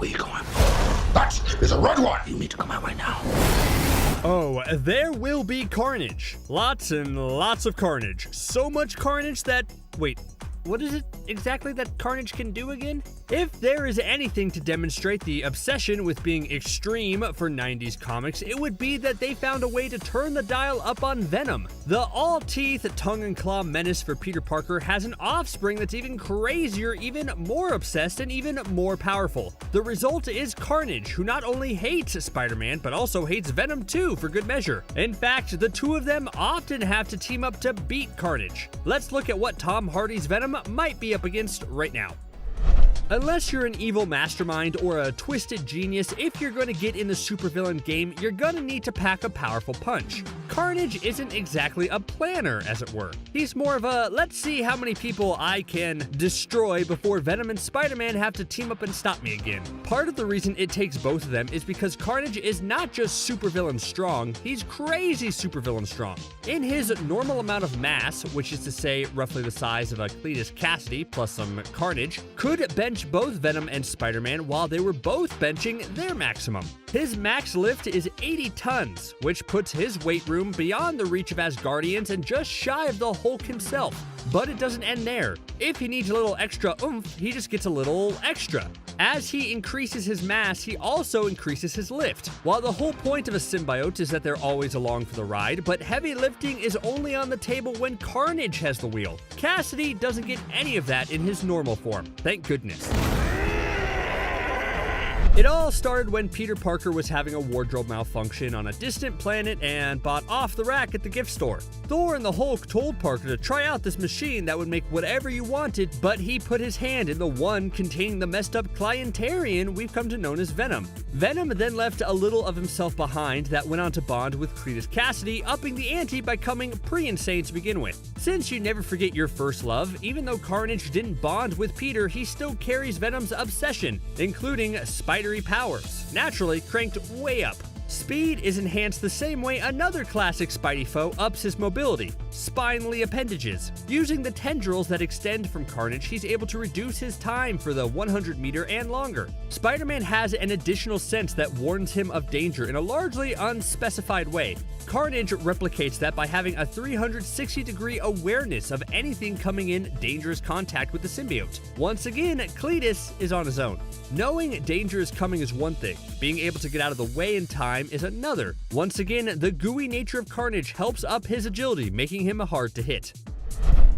Where you going? That is a red one! You need to come out right now. Oh, there will be carnage. Lots and lots of carnage. So much carnage that... Wait, what is it exactly that Carnage can do again? If there is anything to demonstrate the obsession with being extreme for 90s comics, it would be that they found a way to turn the dial up on Venom. The all-teeth, tongue-and-claw menace for Peter Parker has an offspring that's even crazier, even more obsessed, and even more powerful. The result is Carnage, who not only hates Spider-Man, but also hates Venom too, for good measure. In fact, the two of them often have to team up to beat Carnage. Let's look at what Tom Hardy's Venom might be up against right now. Unless you're an evil mastermind or a twisted genius, if you're going to get in the supervillain game, you're going to need to pack a powerful punch. Carnage isn't exactly a planner, as it were. He's more of a, let's see how many people I can destroy before Venom and Spider-Man have to team up and stop me again. Part of the reason it takes both of them is because Carnage is not just supervillain strong, he's crazy supervillain strong. In his normal amount of mass, which is to say roughly the size of a Cletus Cassidy plus some Carnage, could bench both Venom and Spider-Man while they were both benching their maximum. His max lift is 80 tons, which puts his weight room beyond the reach of Asgardians and just shy of the Hulk himself. But it doesn't end there. If he needs a little extra oomph, he just gets a little extra. As he increases his mass, he also increases his lift. While the whole point of a symbiote is that they're always along for the ride, but heavy lifting is only on the table when Carnage has the wheel. Cassidy doesn't get any of that in his normal form, thank goodness. It all started when Peter Parker was having a wardrobe malfunction on a distant planet and bought off the rack at the gift store. Thor and the Hulk told Parker to try out this machine that would make whatever you wanted, but he put his hand in the one containing the messed up Clientarian we've come to know as Venom. Venom then left a little of himself behind that went on to bond with Cletus Cassidy, upping the ante by coming pre-insane to begin with. Since you never forget your first love, even though Carnage didn't bond with Peter, he still carries Venom's obsession, including spidery powers, naturally cranked way up. Speed is enhanced the same way another classic Spidey foe ups his mobility, spinely appendages. Using the tendrils that extend from Carnage, he's able to reduce his time for the 100 meter and longer. Spider-Man has an additional sense that warns him of danger in a largely unspecified way. Carnage replicates that by having a 360-degree awareness of anything coming in dangerous contact with the symbiote. Once again, Cletus is on his own. Knowing danger is coming is one thing, being able to get out of the way in time is another. Once again, the gooey nature of Carnage helps up his agility, making him hard to hit.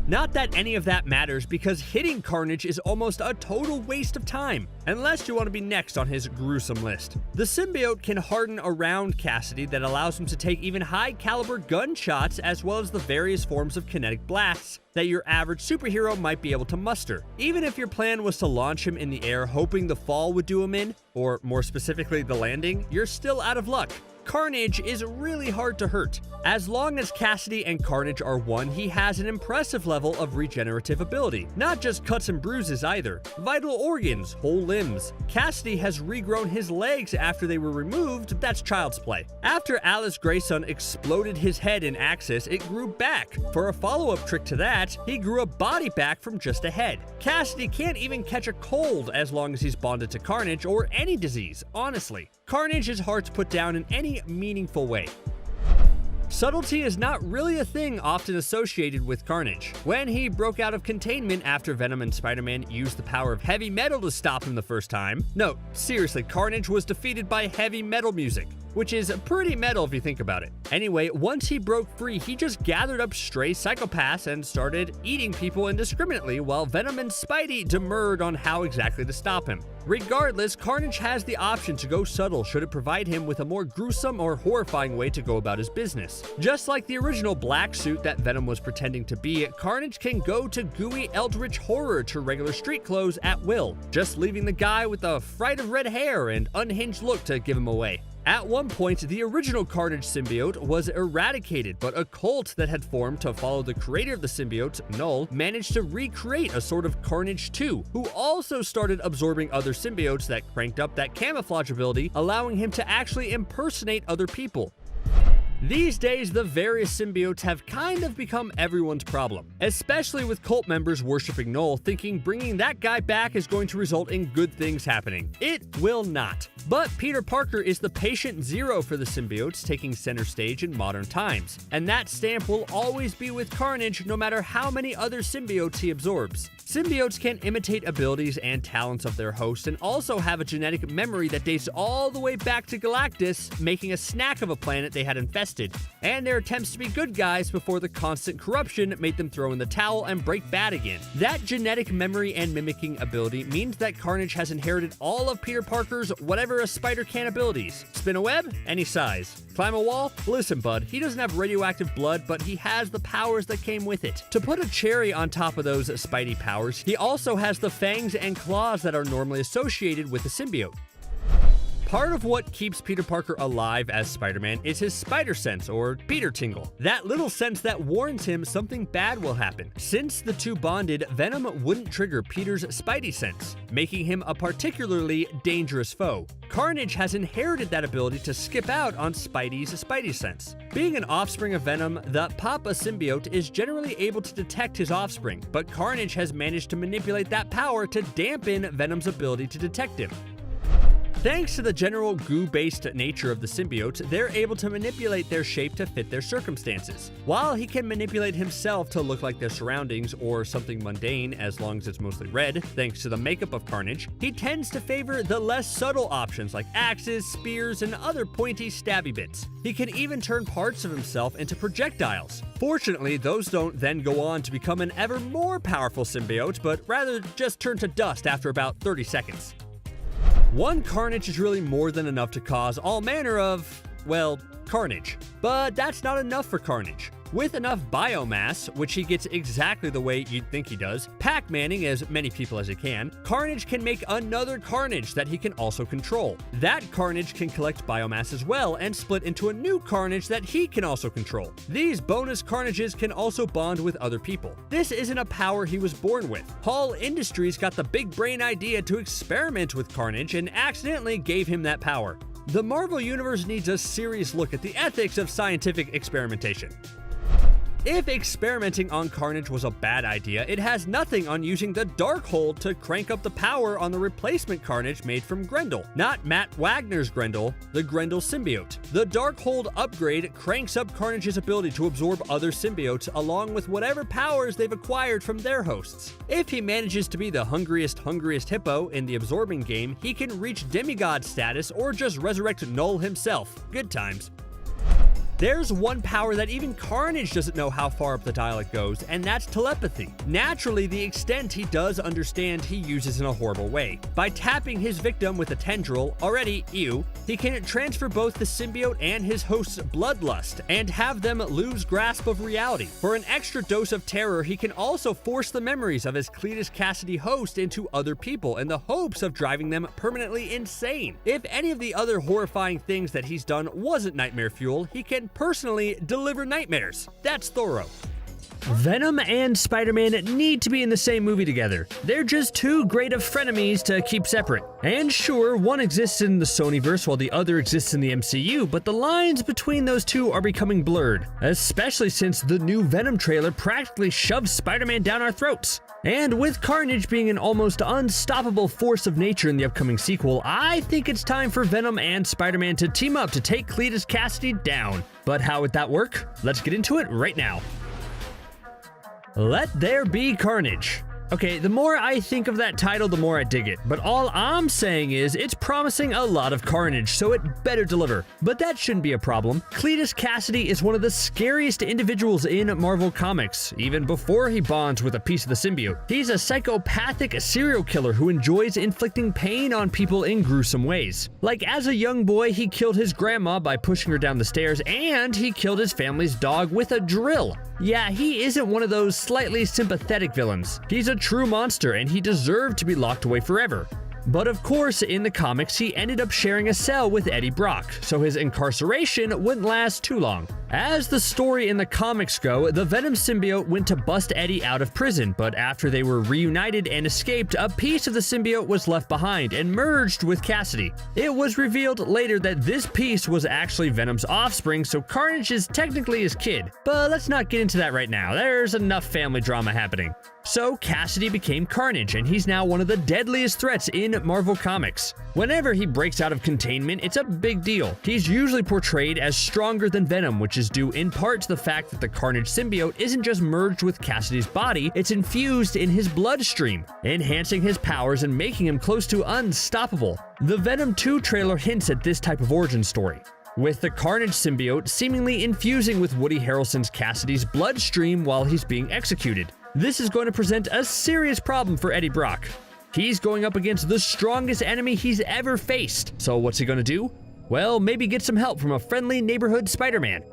Not that any of that matters, because hitting Carnage is almost a total waste of time, unless you want to be next on his gruesome list. The symbiote can harden around Cassidy that allows him to take even high-caliber gunshots as well as the various forms of kinetic blasts that your average superhero might be able to muster. Even if your plan was to launch him in the air hoping the fall would do him in, or more specifically the landing, you're still out of luck. Carnage is really hard to hurt. As long as Cassidy and Carnage are one, he has an impressive level of regenerative ability. Not just cuts and bruises either. Vital organs, whole limbs. Cassidy has regrown his legs after they were removed, that's child's play. After Alice Grayson exploded his head in Axis, it grew back. For a follow-up trick to that, he grew a body back from just a head. Cassidy can't even catch a cold as long as he's bonded to Carnage or any disease, honestly. Carnage is hard to put down in any meaningful way. Subtlety is not really a thing often associated with Carnage. When he broke out of containment after Venom and Spider-Man used the power of heavy metal to stop him the first time. No, seriously, Carnage was defeated by heavy metal music, which is pretty metal if you think about it. Anyway, once he broke free, he just gathered up stray psychopaths and started eating people indiscriminately while Venom and Spidey demurred on how exactly to stop him. Regardless, Carnage has the option to go subtle should it provide him with a more gruesome or horrifying way to go about his business. Just like the original black suit that Venom was pretending to be, Carnage can go to gooey eldritch horror to regular street clothes at will, just leaving the guy with a fright of red hair and unhinged look to give him away. At one point, the original Carnage symbiote was eradicated, but a cult that had formed to follow the creator of the symbiote, Null, managed to recreate a sort of Carnage 2, who also started absorbing other symbiotes that cranked up that camouflage ability, allowing him to actually impersonate other people. These days, the various symbiotes have kind of become everyone's problem, especially with cult members worshipping Null, thinking bringing that guy back is going to result in good things happening. It will not. But Peter Parker is the patient zero for the symbiotes, taking center stage in modern times, and that stamp will always be with Carnage no matter how many other symbiotes he absorbs. Symbiotes can imitate abilities and talents of their host and also have a genetic memory that dates all the way back to Galactus, making a snack of a planet they had infested, and their attempts to be good guys before the constant corruption made them throw in the towel and break bad again. That genetic memory and mimicking ability means that Carnage has inherited all of Peter Parker's whatever a spider can abilities. Spin a web? Any size. Climb a wall? Listen, bud, he doesn't have radioactive blood, but he has the powers that came with it. To put a cherry on top of those Spidey powers, he also has the fangs and claws that are normally associated with the symbiote. Part of what keeps Peter Parker alive as Spider-Man is his spider sense, or Peter Tingle. That little sense that warns him something bad will happen. Since the two bonded, Venom wouldn't trigger Peter's Spidey sense, making him a particularly dangerous foe. Carnage has inherited that ability to skip out on Spidey's Spidey sense. Being an offspring of Venom, the Papa symbiote is generally able to detect his offspring, but Carnage has managed to manipulate that power to dampen Venom's ability to detect him. Thanks to the general goo-based nature of the symbiotes, they're able to manipulate their shape to fit their circumstances. While he can manipulate himself to look like their surroundings or something mundane as long as it's mostly red, thanks to the makeup of Carnage, he tends to favor the less subtle options like axes, spears, and other pointy stabby bits. He can even turn parts of himself into projectiles. Fortunately, those don't then go on to become an ever more powerful symbiote, but rather just turn to dust after about 30 seconds. One Carnage is really more than enough to cause all manner of, well, carnage. But that's not enough for Carnage. With enough biomass, which he gets exactly the way you'd think he does, Pac-Manning as many people as he can, Carnage can make another Carnage that he can also control. That Carnage can collect biomass as well and split into a new Carnage that he can also control. These bonus Carnages can also bond with other people. This isn't a power he was born with. Hall Industries got the big brain idea to experiment with Carnage and accidentally gave him that power. The Marvel Universe needs a serious look at the ethics of scientific experimentation. If experimenting on Carnage was a bad idea, it has nothing on using the Darkhold to crank up the power on the replacement Carnage made from Grendel. Not Matt Wagner's Grendel, the Grendel symbiote. The Darkhold upgrade cranks up Carnage's ability to absorb other symbiotes along with whatever powers they've acquired from their hosts. If he manages to be the hungriest hippo in the absorbing game, he can reach demigod status or just resurrect Null himself. Good times. There's one power that even Carnage doesn't know how far up the dial it goes, and that's telepathy. Naturally, the extent he does understand he uses in a horrible way. By tapping his victim with a tendril, already ew, he can transfer both the symbiote and his host's bloodlust, and have them lose grasp of reality. For an extra dose of terror, he can also force the memories of his Cletus Cassidy host into other people in the hopes of driving them permanently insane. If any of the other horrifying things that he's done wasn't nightmare fuel, he can personally deliver nightmares. That's thorough. Venom and Spider-Man need to be in the same movie together. They're just too great of frenemies to keep separate. And sure, one exists in the Sony-verse while the other exists in the MCU, but the lines between those two are becoming blurred, especially since the new Venom trailer practically shoves Spider-Man down our throats. And with Carnage being an almost unstoppable force of nature in the upcoming sequel, I think it's time for Venom and Spider-Man to team up to take Cletus Cassidy down. But how would that work? Let's get into it right now. Let There Be Carnage. Okay, the more I think of that title, the more I dig it. But all I'm saying is it's promising a lot of carnage, so it better deliver. But that shouldn't be a problem. Cletus Cassidy is one of the scariest individuals in Marvel Comics, even before he bonds with a piece of the symbiote. He's a psychopathic serial killer who enjoys inflicting pain on people in gruesome ways. Like as a young boy, he killed his grandma by pushing her down the stairs, and he killed his family's dog with a drill. Yeah, he isn't one of those slightly sympathetic villains. He's a true monster, and he deserved to be locked away forever. But of course, in the comics, he ended up sharing a cell with Eddie Brock, so his incarceration wouldn't last too long. As the story in the comics go, the Venom symbiote went to bust Eddie out of prison, but after they were reunited and escaped, a piece of the symbiote was left behind and merged with Cassidy. It was revealed later that this piece was actually Venom's offspring, so Carnage is technically his kid. But let's not get into that right now, there's enough family drama happening. So Cassidy became Carnage, and he's now one of the deadliest threats in Marvel Comics. Whenever he breaks out of containment, it's a big deal. He's usually portrayed as stronger than Venom, which is due in part to the fact that the Carnage symbiote isn't just merged with Cassidy's body, it's infused in his bloodstream, enhancing his powers and making him close to unstoppable. The Venom 2 trailer hints at this type of origin story, with the Carnage symbiote seemingly infusing with Woody Harrelson's Cassidy's bloodstream while he's being executed. This is going to present a serious problem for Eddie Brock. He's going up against the strongest enemy he's ever faced. So what's he gonna do? Well, maybe get some help from a friendly neighborhood Spider-Man.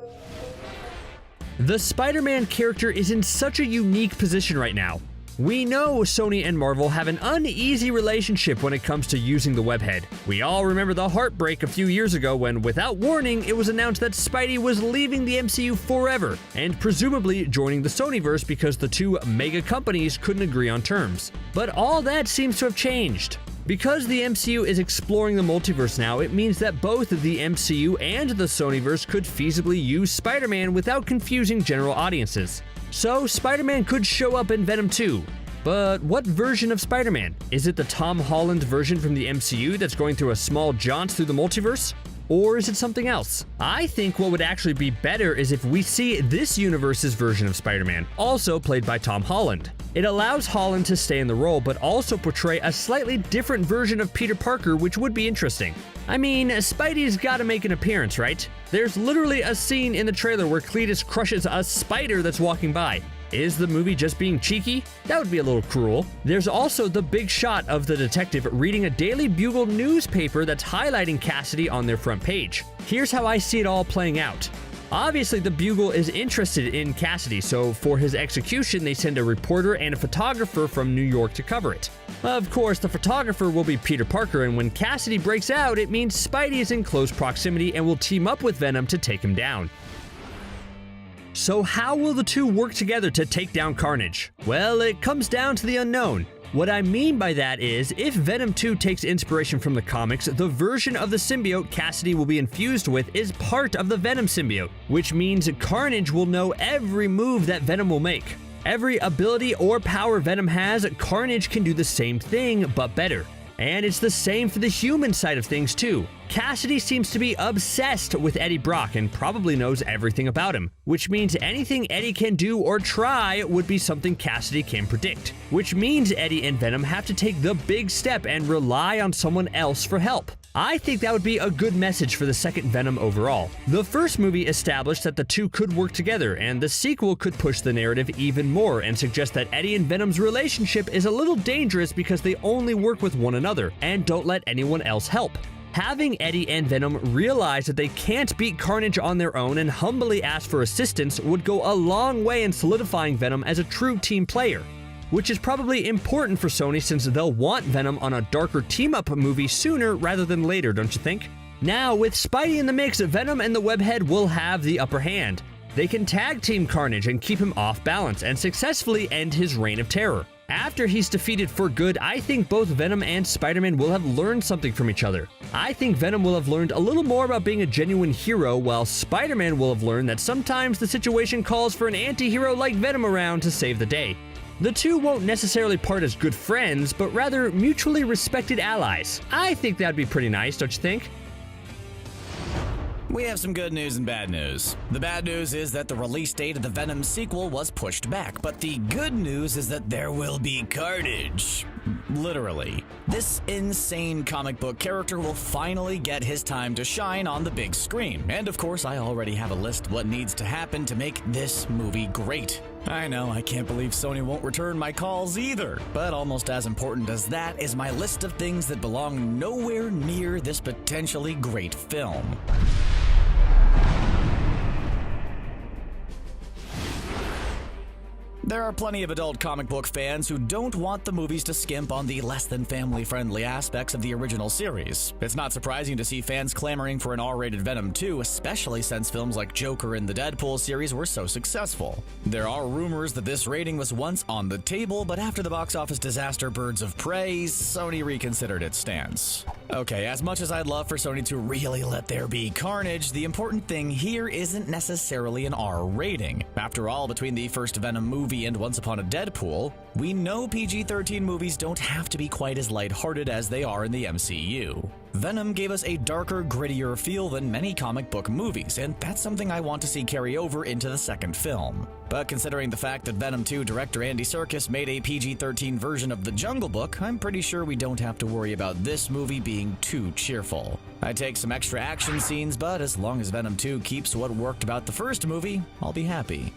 The Spider-Man character is in such a unique position right now. We know Sony and Marvel have an uneasy relationship when it comes to using the webhead. We all remember the heartbreak a few years ago when, without warning, it was announced that Spidey was leaving the MCU forever, and presumably joining the Sony-verse because the two mega companies couldn't agree on terms. But all that seems to have changed. Because the MCU is exploring the multiverse now, it means that both the MCU and the Sony-verse could feasibly use Spider-Man without confusing general audiences. So Spider-Man could show up in Venom 2. But what version of Spider-Man? Is it the Tom Holland version from the MCU that's going through a small jaunt through the multiverse? Or is it something else? I think what would actually be better is if we see this universe's version of Spider-Man, also played by Tom Holland. It allows Holland to stay in the role, but also portray a slightly different version of Peter Parker, which would be interesting. I mean, Spidey's gotta make an appearance, right? There's literally a scene in the trailer where Cletus crushes a spider that's walking by. Is the movie just being cheeky? That would be a little cruel. There's also the big shot of the detective reading a Daily Bugle newspaper that's highlighting Cassidy on their front page. Here's how I see it all playing out. Obviously, the Bugle is interested in Cassidy, so for his execution, they send a reporter and a photographer from New York to cover it. Of course, the photographer will be Peter Parker, and when Cassidy breaks out, it means Spidey is in close proximity and will team up with Venom to take him down. So how will the two work together to take down Carnage? Well, it comes down to the unknown. What I mean by that is, if Venom 2 takes inspiration from the comics, the version of the symbiote Cassidy will be infused with is part of the Venom symbiote, which means Carnage will know every move that Venom will make. Every ability or power Venom has, Carnage can do the same thing, but better. And it's the same for the human side of things too. Cassidy seems to be obsessed with Eddie Brock and probably knows everything about him, which means anything Eddie can do or try would be something Cassidy can predict, which means Eddie and Venom have to take the big step and rely on someone else for help. I think that would be a good message for the second Venom overall. The first movie established that the two could work together, and the sequel could push the narrative even more and suggest that Eddie and Venom's relationship is a little dangerous because they only work with one another and don't let anyone else help. Having Eddie and Venom realize that they can't beat Carnage on their own and humbly ask for assistance would go a long way in solidifying Venom as a true team player, which is probably important for Sony since they'll want Venom on a darker team-up movie sooner rather than later, don't you think? Now, with Spidey in the mix, Venom and the Webhead will have the upper hand. They can tag team Carnage and keep him off balance and successfully end his reign of terror. After he's defeated for good, I think both Venom and Spider-Man will have learned something from each other. I think Venom will have learned a little more about being a genuine hero, while Spider-Man will have learned that sometimes the situation calls for an anti-hero like Venom around to save the day. The two won't necessarily part as good friends, but rather mutually respected allies. I think that'd be pretty nice, don't you think? We have some good news and bad news. The bad news is that the release date of the Venom sequel was pushed back, but the good news is that there will be carnage. Literally. This insane comic book character will finally get his time to shine on the big screen. And of course, I already have a list of what needs to happen to make this movie great. I know, I can't believe Sony won't return my calls either. But almost as important as that is my list of things that belong nowhere near this potentially great film. There are plenty of adult comic book fans who don't want the movies to skimp on the less than family-friendly aspects of the original series. It's not surprising to see fans clamoring for an R-rated Venom 2, especially since films like Joker and the Deadpool series were so successful. There are rumors that this rating was once on the table, but after the box office disaster Birds of Prey, Sony reconsidered its stance. Okay, as much as I'd love for Sony to really let there be carnage, the important thing here isn't necessarily an R rating. After all, between the first Venom movie and Once Upon a Deadpool, we know PG-13 movies don't have to be quite as lighthearted as they are in the MCU. Venom gave us a darker, grittier feel than many comic book movies, and that's something I want to see carry over into the second film. But considering the fact that Venom 2 director Andy Serkis made a PG-13 version of The Jungle Book, I'm pretty sure we don't have to worry about this movie being too cheerful. I'd take some extra action scenes, but as long as Venom 2 keeps what worked about the first movie, I'll be happy.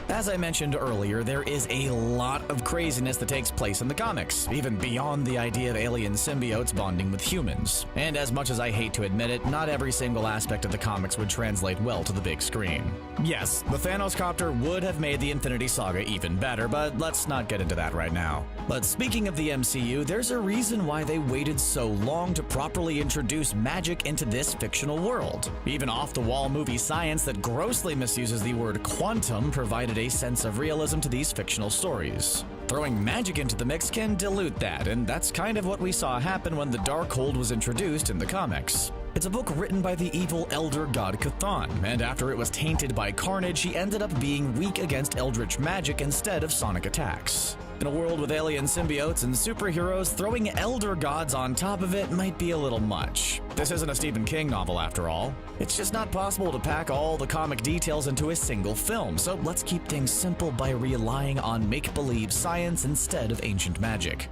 As I mentioned earlier, there is a lot of craziness that takes place in the comics, even beyond the idea of alien symbiotes bonding with humans. And as much as I hate to admit it, not every single aspect of the comics would translate well to the big screen. Yes, the Thanos copter would have made the Infinity Saga even better, but let's not get into that right now. But speaking of the MCU, there's a reason why they waited so long to properly introduce magic into this fictional world. Even off-the-wall movie science that grossly misuses the word quantum provided a sense of realism to these fictional stories. Throwing magic into the mix can dilute that, and that's kind of what we saw happen when the Darkhold was introduced in the comics. It's a book written by the evil elder god Cthon, and after it was tainted by Carnage, he ended up being weak against eldritch magic instead of sonic attacks. In a world with alien symbiotes and superheroes, throwing elder gods on top of it might be a little much. This isn't a Stephen King novel after all. It's just not possible to pack all the comic details into a single film, so let's keep things simple by relying on make-believe science instead of ancient magic.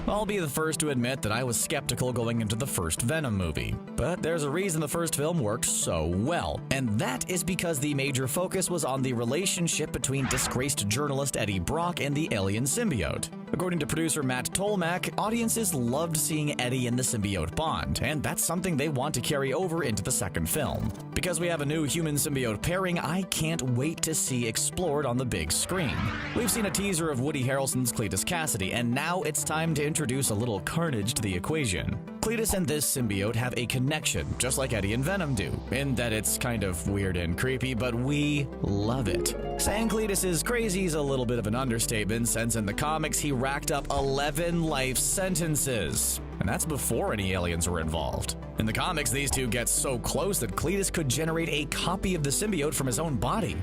I'll be the first to admit that I was skeptical going into the first Venom movie, but there's a reason the first film worked so well, and that is because the major focus was on the relationship between disgraced journalist Eddie Brock and the alien symbiote. According to producer Matt Tolmack, audiences loved seeing Eddie and the symbiote bond, and that's something they want to carry over into the second film. Because we have a new human-symbiote pairing, I can't wait to see explored on the big screen. We've seen a teaser of Woody Harrelson's Cletus Cassidy, and now it's time to introduce a little carnage to the equation. Cletus and this symbiote have a connection, just like Eddie and Venom do, in that it's kind of weird and creepy, but we love it. Saying Cletus is crazy is a little bit of an understatement, since in the comics he racked up 11 life sentences. And that's before any aliens were involved. In the comics, these two get so close that Cletus could generate a copy of the symbiote from his own body.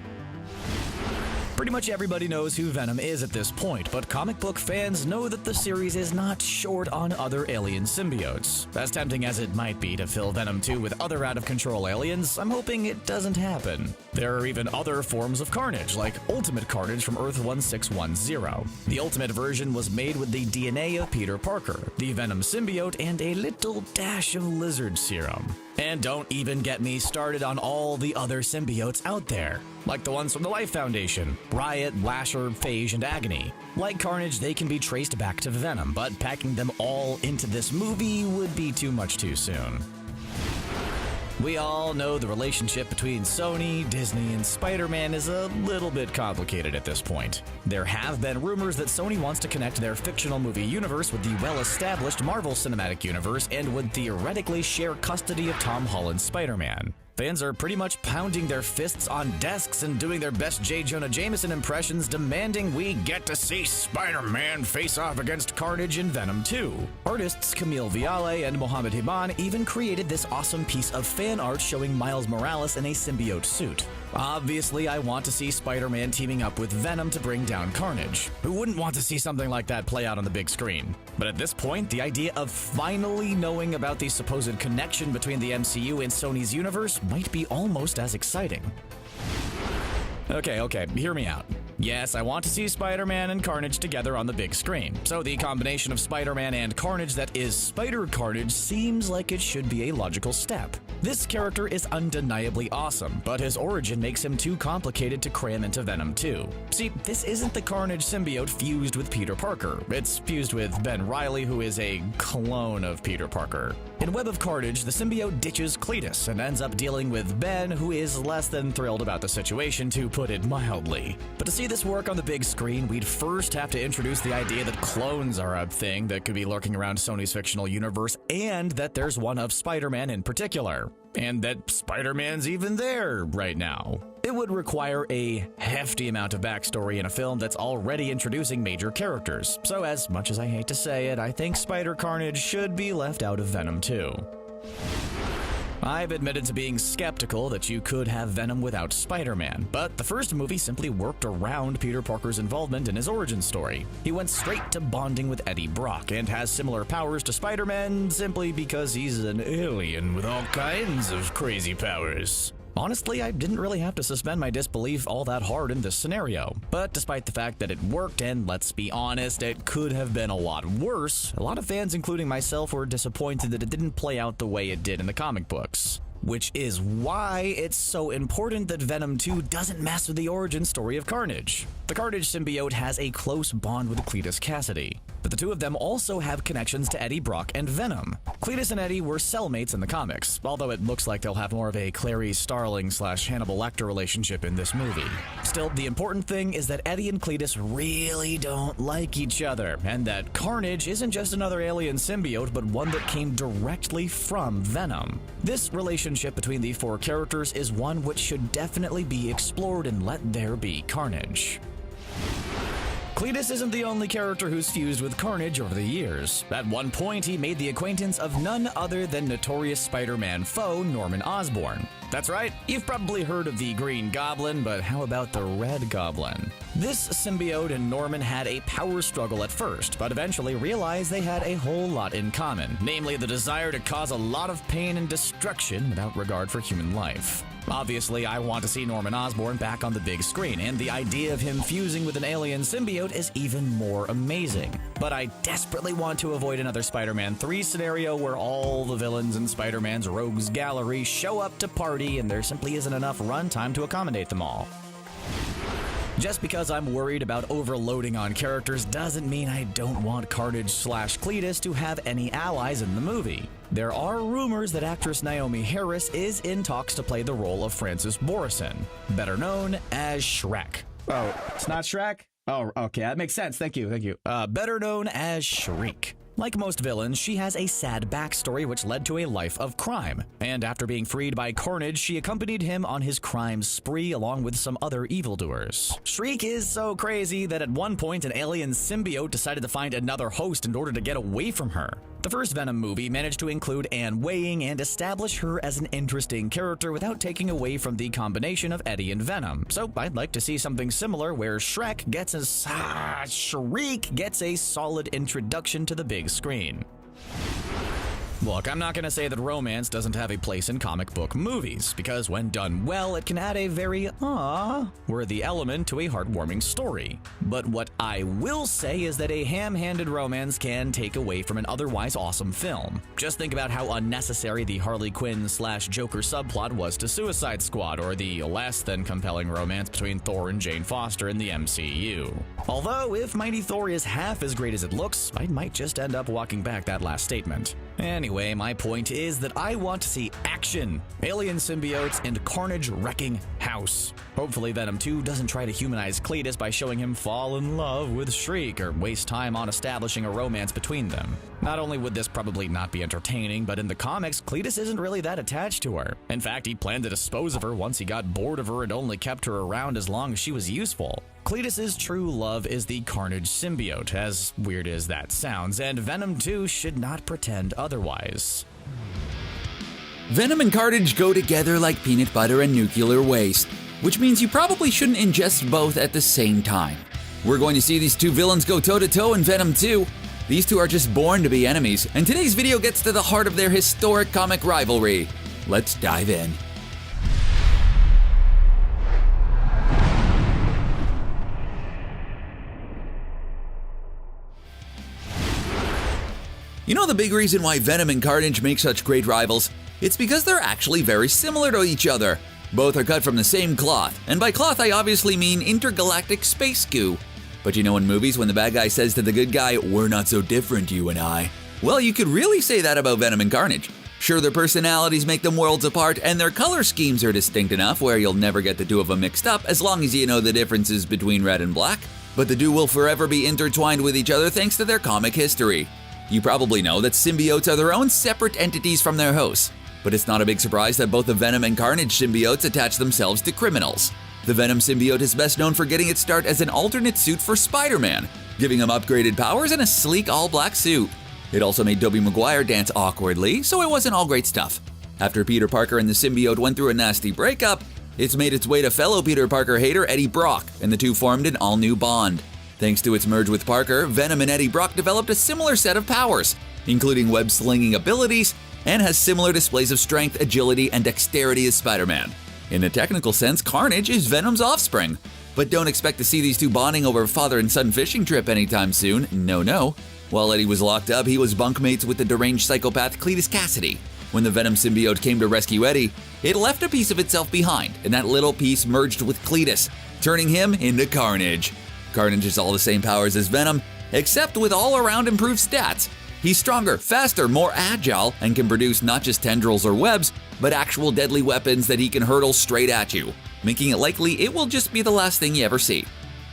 Pretty much everybody knows who Venom is at this point, but comic book fans know that the series is not short on other alien symbiotes. As tempting as it might be to fill Venom 2 with other out-of-control aliens, I'm hoping it doesn't happen. There are even other forms of Carnage, like Ultimate Carnage from Earth 1610. The Ultimate version was made with the DNA of Peter Parker, the Venom symbiote, and a little dash of lizard serum. And don't even get me started on all the other symbiotes out there, like the ones from the Life Foundation, Riot, Lasher, Phage, and Agony. Like Carnage, they can be traced back to Venom, but packing them all into this movie would be too much too soon. We all know the relationship between Sony, Disney, and Spider-Man is a little bit complicated at this point. There have been rumors that Sony wants to connect their fictional movie universe with the well-established Marvel Cinematic Universe and would theoretically share custody of Tom Holland's Spider-Man. Fans are pretty much pounding their fists on desks and doing their best J. Jonah Jameson impressions, demanding we get to see Spider-Man face off against Carnage in Venom 2. Artists Camille Viale and Mohamed Hiban even created this awesome piece of fan art showing Miles Morales in a symbiote suit. Obviously, I want to see Spider-Man teaming up with Venom to bring down Carnage. Who wouldn't want to see something like that play out on the big screen? But at this point, the idea of finally knowing about the supposed connection between the MCU and Sony's universe might be almost as exciting. Okay, hear me out. Yes, I want to see Spider-Man and Carnage together on the big screen, so the combination of Spider-Man and Carnage that is Spider-Carnage seems like it should be a logical step. This character is undeniably awesome, but his origin makes him too complicated to cram into Venom 2. See, this isn't the Carnage symbiote fused with Peter Parker. It's fused with Ben Reilly, who is a clone of Peter Parker. In Web of Carnage, the symbiote ditches Cletus and ends up dealing with Ben, who is less than thrilled about the situation, to put it mildly. But to see this work on the big screen, we'd first have to introduce the idea that clones are a thing that could be lurking around Sony's fictional universe, and that there's one of Spider-Man in particular. And that Spider-Man's even there right now. It would require a hefty amount of backstory in a film that's already introducing major characters. So as much as I hate to say it, I think Spider-Carnage should be left out of Venom 2. I've admitted to being skeptical that you could have Venom without Spider-Man, but the first movie simply worked around Peter Parker's involvement in his origin story. He went straight to bonding with Eddie Brock and has similar powers to Spider-Man simply because he's an alien with all kinds of crazy powers. Honestly, I didn't really have to suspend my disbelief all that hard in this scenario. But despite the fact that it worked, and let's be honest, it could have been a lot worse, a lot of fans, including myself, were disappointed that it didn't play out the way it did in the comic books. Which is why it's so important that Venom 2 doesn't mess with the origin story of Carnage. The Carnage symbiote has a close bond with Cletus Cassidy, but the two of them also have connections to Eddie Brock and Venom. Cletus and Eddie were cellmates in the comics, although it looks like they'll have more of a Clarice Starling / Hannibal Lecter relationship in this movie. Still, the important thing is that Eddie and Cletus really don't like each other, and that Carnage isn't just another alien symbiote, but one that came directly from Venom. This relationship between the four characters is one which should definitely be explored in Let There Be Carnage. Cletus isn't the only character who's fused with Carnage over the years. At one point, he made the acquaintance of none other than notorious Spider-Man foe Norman Osborn. That's right, you've probably heard of the Green Goblin, but how about the Red Goblin? This symbiote and Norman had a power struggle at first, but eventually realized they had a whole lot in common, namely the desire to cause a lot of pain and destruction without regard for human life. Obviously, I want to see Norman Osborn back on the big screen, and the idea of him fusing with an alien symbiote is even more amazing. But I desperately want to avoid another Spider-Man 3 scenario where all the villains in Spider-Man's rogues gallery show up to party and there simply isn't enough runtime to accommodate them all. Just because I'm worried about overloading on characters doesn't mean I don't want Carnage / Cletus to have any allies in the movie. There are rumors that actress Naomi Harris is in talks to play the role of Frances Borison, better known as Shrek. Oh, it's not Shrek? Oh, okay, that makes sense. Thank you. Better known as Shriek. Like most villains, she has a sad backstory which led to a life of crime, and after being freed by Carnage, she accompanied him on his crime spree along with some other evildoers. Shriek is so crazy that at one point an alien symbiote decided to find another host in order to get away from her. The first Venom movie managed to include Anne Weying and establish her as an interesting character without taking away from the combination of Eddie and Venom. So I'd like to see something similar where Shriek gets a solid introduction to the big screen. Look, I'm not going to say that romance doesn't have a place in comic book movies, because when done well, it can add a very worthy element to a heartwarming story. But what I will say is that a ham-handed romance can take away from an otherwise awesome film. Just think about how unnecessary the Harley Quinn / Joker subplot was to Suicide Squad, or the less than compelling romance between Thor and Jane Foster in the MCU. Although, if Mighty Thor is half as great as it looks, I might just end up walking back that last statement. Anyway, my point is that I want to see action, alien symbiotes, and Carnage wrecking house. Hopefully Venom 2 doesn't try to humanize Cletus by showing him fall in love with Shriek or waste time on establishing a romance between them. Not only would this probably not be entertaining, but in the comics, Cletus isn't really that attached to her. In fact, he planned to dispose of her once he got bored of her and only kept her around as long as she was useful. Cletus's true love is the Carnage symbiote, as weird as that sounds, and Venom 2 should not pretend otherwise. Venom and Carnage go together like peanut butter and nuclear waste, which means you probably shouldn't ingest both at the same time. We're going to see these two villains go toe-to-toe in Venom 2. These two are just born to be enemies, and today's video gets to the heart of their historic comic rivalry. Let's dive in. You know the big reason why Venom and Carnage make such great rivals? It's because they're actually very similar to each other. Both are cut from the same cloth, and by cloth I obviously mean intergalactic space goo. But you know in movies when the bad guy says to the good guy, "We're not so different, you and I." Well, you could really say that about Venom and Carnage. Sure, their personalities make them worlds apart, and their color schemes are distinct enough where you'll never get the two of them mixed up as long as you know the differences between red and black. But the two will forever be intertwined with each other thanks to their comic history. You probably know that symbiotes are their own separate entities from their hosts. But it's not a big surprise that both the Venom and Carnage symbiotes attach themselves to criminals. The Venom symbiote is best known for getting its start as an alternate suit for Spider-Man, giving him upgraded powers and a sleek all-black suit. It also made Tobey Maguire dance awkwardly, so it wasn't all great stuff. After Peter Parker and the symbiote went through a nasty breakup, it's made its way to fellow Peter Parker hater Eddie Brock, and the two formed an all-new bond. Thanks to its merge with Parker, Venom and Eddie Brock developed a similar set of powers, including web-slinging abilities, and has similar displays of strength, agility, and dexterity as Spider-Man. In a technical sense, Carnage is Venom's offspring. But don't expect to see these two bonding over a father and son fishing trip anytime soon, no. While Eddie was locked up, he was bunkmates with the deranged psychopath Cletus Cassidy. When the Venom symbiote came to rescue Eddie, it left a piece of itself behind, and that little piece merged with Cletus, turning him into Carnage. Carnage has all the same powers as Venom, except with all-around improved stats. He's stronger, faster, more agile, and can produce not just tendrils or webs, but actual deadly weapons that he can hurtle straight at you, making it likely it will just be the last thing you ever see.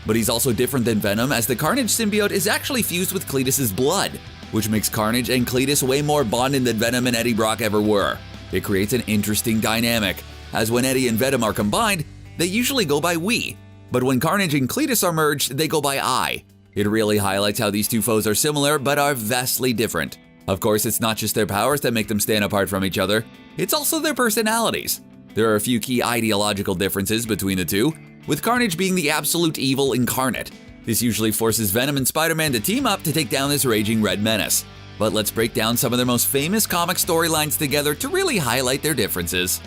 But he's also different than Venom, as the Carnage symbiote is actually fused with Cletus's blood, which makes Carnage and Cletus way more bonded than Venom and Eddie Brock ever were. It creates an interesting dynamic, as when Eddie and Venom are combined, they usually go by we, but when Carnage and Cletus are merged, they go by I. It really highlights how these two foes are similar, but are vastly different. Of course, it's not just their powers that make them stand apart from each other, it's also their personalities. There are a few key ideological differences between the two, with Carnage being the absolute evil incarnate. This usually forces Venom and Spider-Man to team up to take down this raging red menace. But let's break down some of their most famous comic storylines together to really highlight their differences.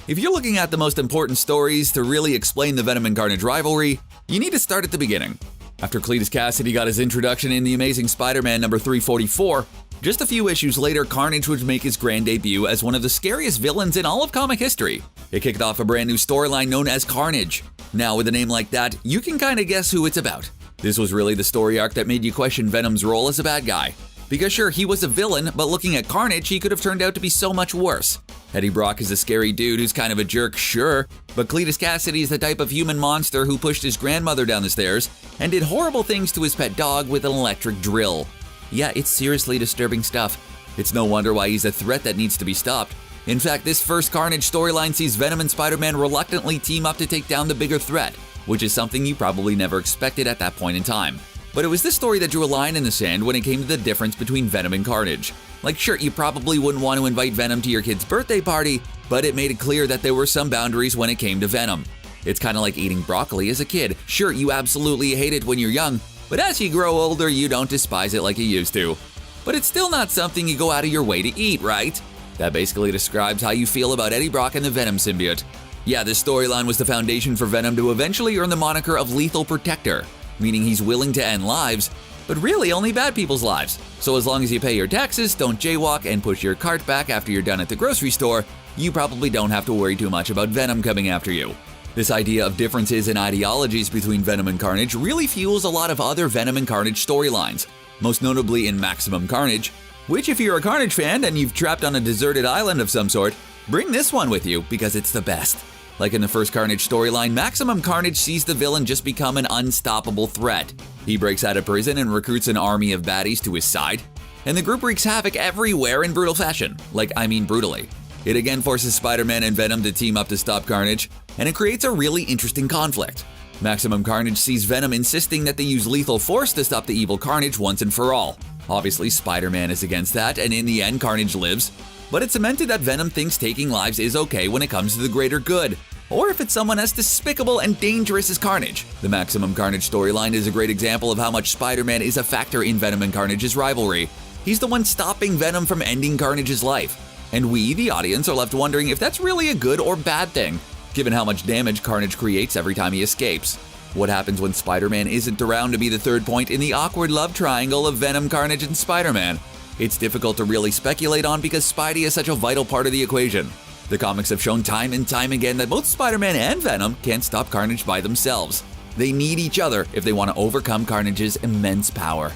If you're looking at the most important stories to really explain the Venom and Carnage rivalry, you need to start at the beginning. After Cletus Cassidy got his introduction in The Amazing Spider-Man number 344, just a few issues later, Carnage would make his grand debut as one of the scariest villains in all of comic history. It kicked off a brand new storyline known as Carnage. Now, with a name like that, you can kinda guess who it's about. This was really the story arc that made you question Venom's role as a bad guy. Because sure, he was a villain, but looking at Carnage, he could have turned out to be so much worse. Eddie Brock is a scary dude who's kind of a jerk, sure, but Cletus Cassidy is the type of human monster who pushed his grandmother down the stairs and did horrible things to his pet dog with an electric drill. Yeah, it's seriously disturbing stuff. It's no wonder why he's a threat that needs to be stopped. In fact, this first Carnage storyline sees Venom and Spider-Man reluctantly team up to take down the bigger threat, which is something you probably never expected at that point in time. But it was this story that drew a line in the sand when it came to the difference between Venom and Carnage. Like sure, you probably wouldn't want to invite Venom to your kid's birthday party, but it made it clear that there were some boundaries when it came to Venom. It's kind of like eating broccoli as a kid. Sure, you absolutely hate it when you're young, but as you grow older, you don't despise it like you used to. But it's still not something you go out of your way to eat, right? That basically describes how you feel about Eddie Brock and the Venom symbiote. Yeah, this storyline was the foundation for Venom to eventually earn the moniker of Lethal Protector, meaning he's willing to end lives, but really only bad people's lives. So as long as you pay your taxes, don't jaywalk, and push your cart back after you're done at the grocery store, you probably don't have to worry too much about Venom coming after you. This idea of differences in ideologies between Venom and Carnage really fuels a lot of other Venom and Carnage storylines, most notably in Maximum Carnage, which if you're a Carnage fan and you've trapped on a deserted island of some sort, bring this one with you because it's the best. Like in the first Carnage storyline, Maximum Carnage sees the villain just become an unstoppable threat. He breaks out of prison and recruits an army of baddies to his side, and the group wreaks havoc everywhere in brutal fashion. I mean brutally. It again forces Spider-Man and Venom to team up to stop Carnage, and it creates a really interesting conflict. Maximum Carnage sees Venom insisting that they use lethal force to stop the evil Carnage once and for all. Obviously, Spider-Man is against that, and in the end, Carnage lives. But it's cemented that Venom thinks taking lives is okay when it comes to the greater good, or if it's someone as despicable and dangerous as Carnage. The Maximum Carnage storyline is a great example of how much Spider-Man is a factor in Venom and Carnage's rivalry. He's the one stopping Venom from ending Carnage's life, and we, the audience, are left wondering if that's really a good or bad thing, given how much damage Carnage creates every time he escapes. What happens when Spider-Man isn't around to be the third point in the awkward love triangle of Venom, Carnage, and Spider-Man? it's difficult to really speculate on because Spidey is such a vital part of the equation. The comics have shown time and time again that both Spider-Man and Venom can't stop Carnage by themselves. They need each other if they want to overcome Carnage's immense power.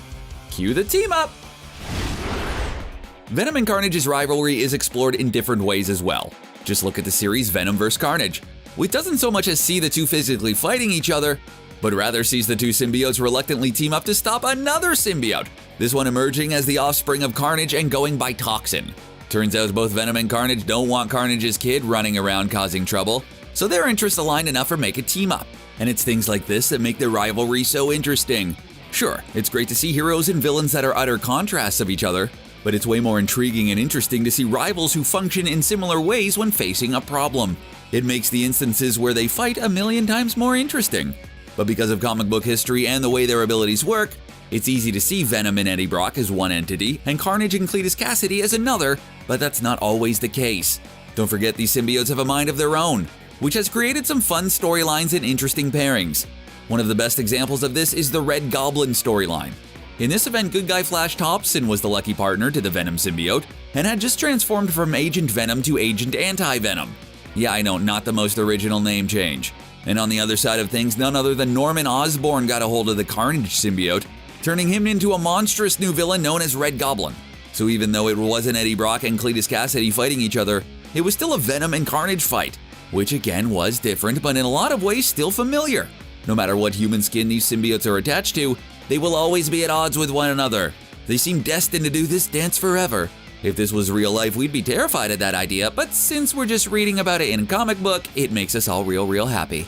Cue the team up! Venom and Carnage's rivalry is explored in different ways as well. Just look at the series Venom vs. Carnage, which doesn't so much as see the two physically fighting each other, but rather sees the two symbiotes reluctantly team up to stop another symbiote, this one emerging as the offspring of Carnage and going by Toxin. Turns out both Venom and Carnage don't want Carnage's kid running around causing trouble, so their interests align enough to make a team up. And it's things like this that make their rivalry so interesting. Sure, it's great to see heroes and villains that are utter contrasts of each other, but it's way more intriguing and interesting to see rivals who function in similar ways when facing a problem. It makes the instances where they fight a million times more interesting. But because of comic book history and the way their abilities work, it's easy to see Venom and Eddie Brock as one entity and Carnage and Cletus Cassidy as another, but that's not always the case. Don't forget these symbiotes have a mind of their own, which has created some fun storylines and interesting pairings. One of the best examples of this is the Red Goblin storyline. In this event, good guy Flash Thompson was the lucky partner to the Venom symbiote and had just transformed from Agent Venom to Agent Anti-Venom. Yeah, I know, not the most original name change. And on the other side of things, none other than Norman Osborn got a hold of the Carnage symbiote, turning him into a monstrous new villain known as Red Goblin. So even though it wasn't Eddie Brock and Cletus Cassidy fighting each other, it was still a Venom and Carnage fight, which again was different, but in a lot of ways still familiar. No matter what human skin these symbiotes are attached to, they will always be at odds with one another. They seem destined to do this dance forever. If this was real life, we'd be terrified at that idea, but since we're just reading about it in a comic book, it makes us all real happy.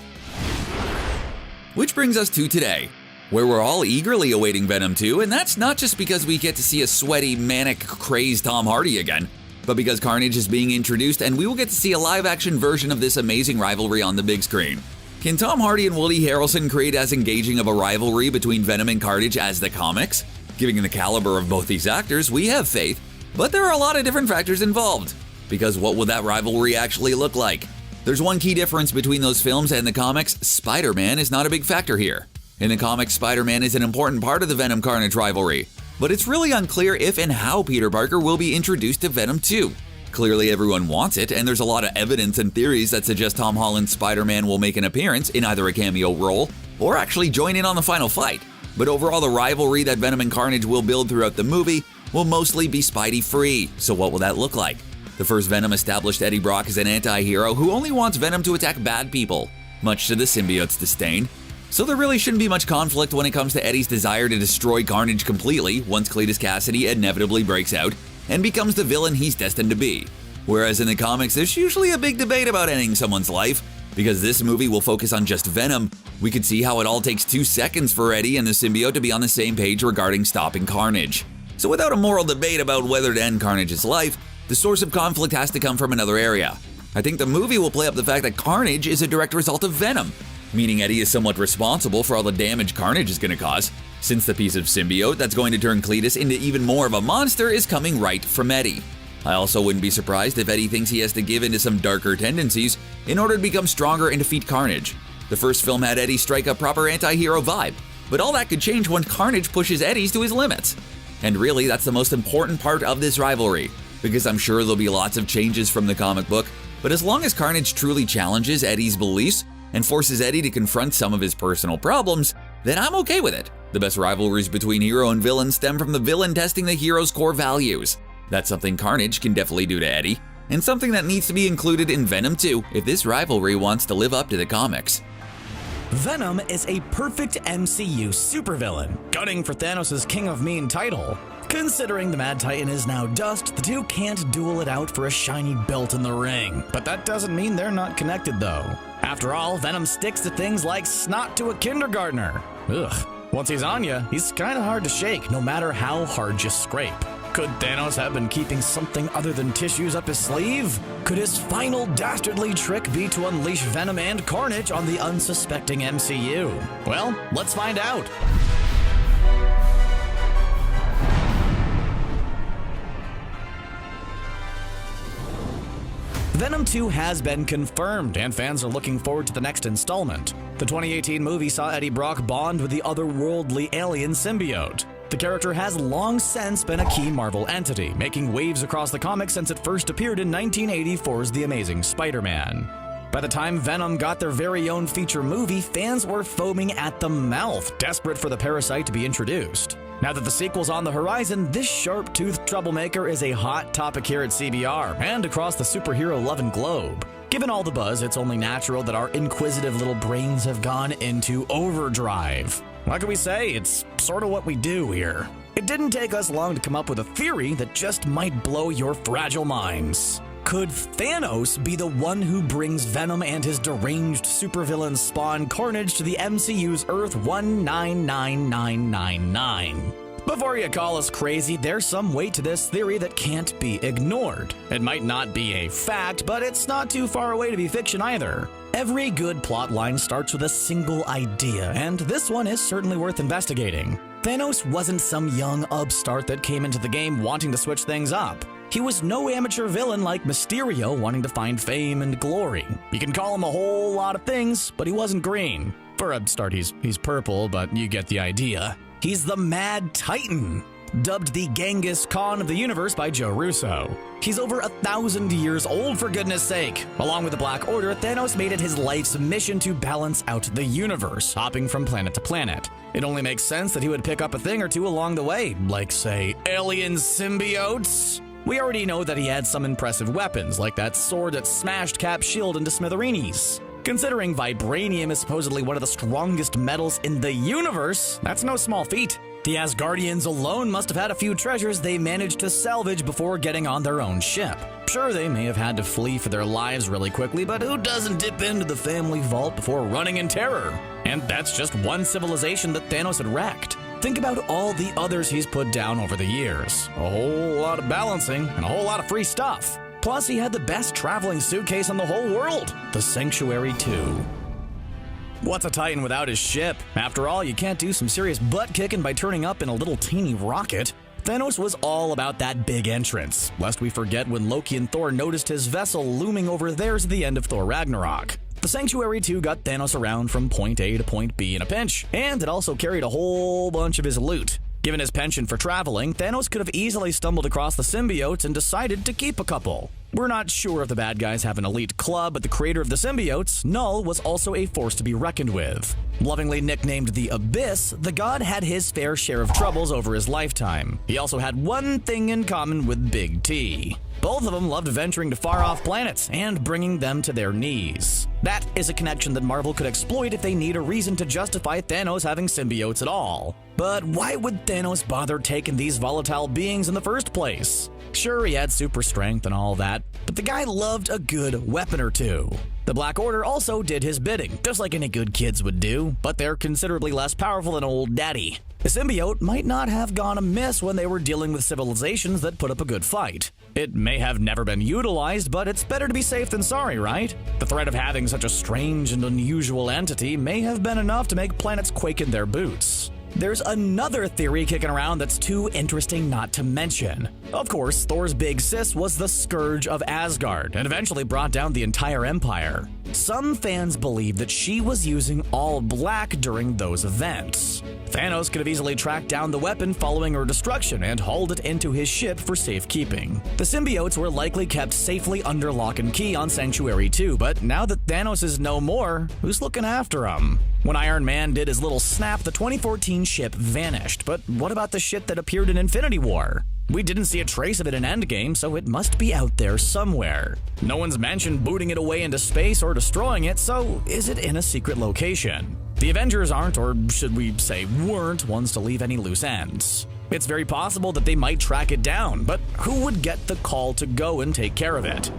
Which brings us to today, where we're all eagerly awaiting Venom 2, and that's not just because we get to see a sweaty, manic, crazed Tom Hardy again, but because Carnage is being introduced and we will get to see a live-action version of this amazing rivalry on the big screen. Can Tom Hardy and Woody Harrelson create as engaging of a rivalry between Venom and Carnage as the comics? Given the caliber of both these actors, we have faith, but there are a lot of different factors involved. Because what would that rivalry actually look like? There's one key difference between those films and the comics: Spider-Man is not a big factor here. In the comics, Spider-Man is an important part of the Venom-Carnage rivalry, but it's really unclear if and how Peter Parker will be introduced to Venom 2. Clearly everyone wants it, and there's a lot of evidence and theories that suggest Tom Holland's Spider-Man will make an appearance in either a cameo role or actually join in on the final fight. But overall, the rivalry that Venom and Carnage will build throughout the movie will mostly be Spidey-free, so what will that look like? The first Venom established Eddie Brock as an anti-hero who only wants Venom to attack bad people, much to the symbiote's disdain. So there really shouldn't be much conflict when it comes to Eddie's desire to destroy Carnage completely once Cletus Cassidy inevitably breaks out and becomes the villain he's destined to be. Whereas in the comics, there's usually a big debate about ending someone's life. Because this movie will focus on just Venom, we could see how it all takes 2 seconds for Eddie and the symbiote to be on the same page regarding stopping Carnage. So without a moral debate about whether to end Carnage's life, the source of conflict has to come from another area. I think the movie will play up the fact that Carnage is a direct result of Venom, meaning Eddie is somewhat responsible for all the damage Carnage is going to cause, since the piece of symbiote that's going to turn Cletus into even more of a monster is coming right from Eddie. I also wouldn't be surprised if Eddie thinks he has to give into some darker tendencies in order to become stronger and defeat Carnage. The first film had Eddie strike a proper anti-hero vibe, but all that could change when Carnage pushes Eddie to his limits. And really, that's the most important part of this rivalry, because I'm sure there'll be lots of changes from the comic book, but as long as Carnage truly challenges Eddie's beliefs and forces Eddie to confront some of his personal problems, then I'm okay with it. The best rivalries between hero and villain stem from the villain testing the hero's core values. That's something Carnage can definitely do to Eddie, and something that needs to be included in Venom 2 if this rivalry wants to live up to the comics. Venom is a perfect MCU supervillain, gunning for Thanos' King of Mean title. Considering the Mad Titan is now dust, the two can't duel it out for a shiny belt in the ring. But that doesn't mean they're not connected, though. After all, Venom sticks to things like snot to a kindergartner. Ugh. Once he's on you, he's kinda hard to shake, no matter how hard you scrape. Could Thanos have been keeping something other than tissues up his sleeve? Could his final dastardly trick be to unleash Venom and Carnage on the unsuspecting MCU? Well, let's find out. Venom 2 has been confirmed, and fans are looking forward to the next installment. The 2018 movie saw Eddie Brock bond with the otherworldly alien symbiote. The character has long since been a key Marvel entity, making waves across the comics since it first appeared in 1984's The Amazing Spider-Man. By the time Venom got their very own feature movie, fans were foaming at the mouth, desperate for the parasite to be introduced. Now that the sequel's on the horizon, this sharp-toothed troublemaker is a hot topic here at CBR and across the superhero-loving globe. Given all the buzz, it's only natural that our inquisitive little brains have gone into overdrive. What can we say? It's sort of what we do here. It didn't take us long to come up with a theory that just might blow your fragile minds. Could Thanos be the one who brings Venom and his deranged supervillain spawn Carnage to the MCU's Earth 199999? Before you call us crazy, there's some weight to this theory that can't be ignored. It might not be a fact, but it's not too far away to be fiction either. Every good plotline starts with a single idea, and this one is certainly worth investigating. Thanos wasn't some young upstart that came into the game wanting to switch things up. He was no amateur villain like Mysterio wanting to find fame and glory. You can call him a whole lot of things, but he wasn't green. For a start, he's purple, but you get the idea. He's the Mad Titan, dubbed the Genghis Khan of the universe by Joe Russo. He's over 1,000 years old, for goodness sake. Along with the Black Order, Thanos made it his life's mission to balance out the universe, hopping from planet to planet. It only makes sense that he would pick up a thing or two along the way, like, say, alien symbiotes. We already know that he had some impressive weapons, like that sword that smashed Cap's shield into smithereens. Considering vibranium is supposedly one of the strongest metals in the universe, that's no small feat. The Asgardians alone must have had a few treasures they managed to salvage before getting on their own ship. Sure, they may have had to flee for their lives really quickly, but who doesn't dip into the family vault before running in terror? And that's just one civilization that Thanos had wrecked. Think about all the others he's put down over the years. A whole lot of balancing and a whole lot of free stuff. Plus, he had the best traveling suitcase in the whole world, the Sanctuary 2. What's a Titan without his ship? After all, you can't do some serious butt-kicking by turning up in a little teeny rocket. Thanos was all about that big entrance, lest we forget when Loki and Thor noticed his vessel looming over theirs at the end of Thor Ragnarok. The Sanctuary 2 got Thanos around from point A to point B in a pinch, and it also carried a whole bunch of his loot. Given his penchant for traveling, Thanos could have easily stumbled across the symbiotes and decided to keep a couple. We're not sure if the bad guys have an elite club, but the creator of the symbiotes, Null, was also a force to be reckoned with. Lovingly nicknamed the Abyss, the god had his fair share of troubles over his lifetime. He also had one thing in common with Big T. Both of them loved venturing to far-off planets and bringing them to their knees. That is a connection that Marvel could exploit if they need a reason to justify Thanos having symbiotes at all. But why would Thanos bother taking these volatile beings in the first place? Sure, he had super strength and all that, but the guy loved a good weapon or two. The Black Order also did his bidding, just like any good kids would do, but they're considerably less powerful than old daddy. The symbiote might not have gone amiss when they were dealing with civilizations that put up a good fight. It may have never been utilized, but it's better to be safe than sorry, right? The threat of having such a strange and unusual entity may have been enough to make planets quake in their boots. There's another theory kicking around that's too interesting not to mention. Of course, Thor's big sis was the Scourge of Asgard, and eventually brought down the entire empire. Some fans believe that she was using all black during those events. Thanos could have easily tracked down the weapon following her destruction and hauled it into his ship for safekeeping. The symbiotes were likely kept safely under lock and key on Sanctuary 2, but now that Thanos is no more, who's looking after him? When Iron Man did his little snap, the 2014 ship vanished, but what about the shit that appeared in Infinity War? We didn't see a trace of it in Endgame, so it must be out there somewhere. No one's mentioned booting it away into space or destroying it, so is it in a secret location? The Avengers aren't, or should we say weren't, ones to leave any loose ends. It's very possible that they might track it down, but who would get the call to go and take care of it?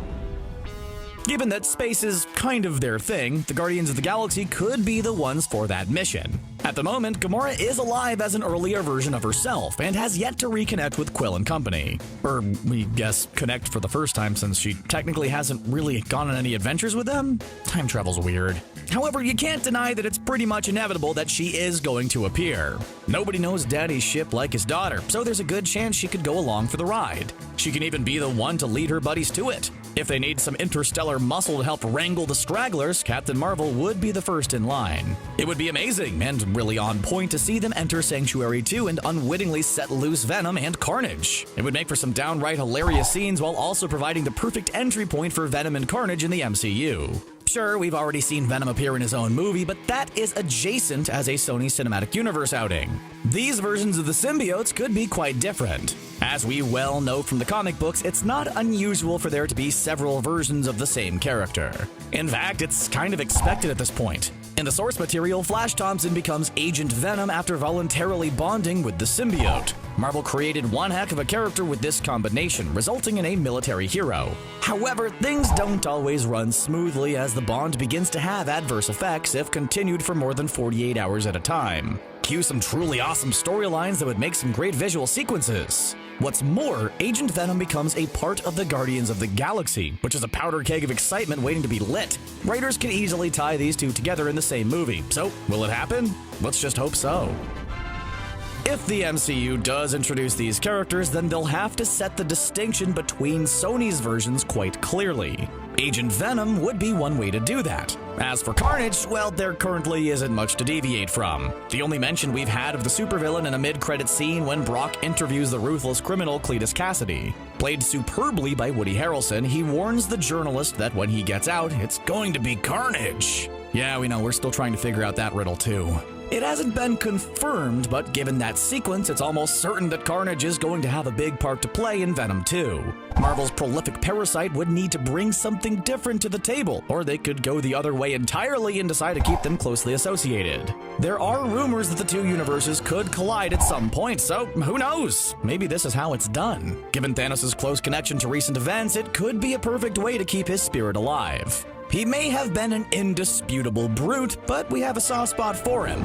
Given that space is kind of their thing, the Guardians of the Galaxy could be the ones for that mission. At the moment, Gamora is alive as an earlier version of herself and has yet to reconnect with Quill and company. Or, we guess, connect for the first time since she technically hasn't really gone on any adventures with them? Time travel's weird. However, you can't deny that it's pretty much inevitable that she is going to appear. Nobody knows Daddy's ship like his daughter, so there's a good chance she could go along for the ride. She can even be the one to lead her buddies to it. If they need some interstellar muscle to help wrangle the stragglers, Captain Marvel would be the first in line. It would be amazing and really on point to see them enter Sanctuary 2 and unwittingly set loose Venom and Carnage. It would make for some downright hilarious scenes while also providing the perfect entry point for Venom and Carnage in the MCU. Sure, we've already seen Venom appear in his own movie, but that is adjacent as a Sony Cinematic Universe outing. These versions of the symbiotes could be quite different. As we well know from the comic books, it's not unusual for there to be several versions of the same character. In fact, it's kind of expected at this point. In the source material, Flash Thompson becomes Agent Venom after voluntarily bonding with the symbiote. Marvel created one heck of a character with this combination, resulting in a military hero. However, things don't always run smoothly as the bond begins to have adverse effects if continued for more than 48 hours at a time. Cue some truly awesome storylines that would make some great visual sequences. What's more, Agent Venom becomes a part of the Guardians of the Galaxy, which is a powder keg of excitement waiting to be lit. Writers can easily tie these two together in the same movie, so will it happen? Let's just hope so. If the MCU does introduce these characters, then they'll have to set the distinction between Sony's versions quite clearly. Agent Venom would be one way to do that. As for Carnage, well, there currently isn't much to deviate from. The only mention we've had of the supervillain in a mid-credit scene when Brock interviews the ruthless criminal Cletus Cassidy. Played superbly by Woody Harrelson, he warns the journalist that when he gets out, it's going to be carnage. Yeah, we know, we're still trying to figure out that riddle too. It hasn't been confirmed, but given that sequence, it's almost certain that Carnage is going to have a big part to play in Venom 2. Marvel's prolific parasite would need to bring something different to the table, or they could go the other way entirely and decide to keep them closely associated. There are rumors that the two universes could collide at some point, so who knows? Maybe this is how it's done. Given Thanos' close connection to recent events, it could be a perfect way to keep his spirit alive. He may have been an indisputable brute, but we have a soft spot for him.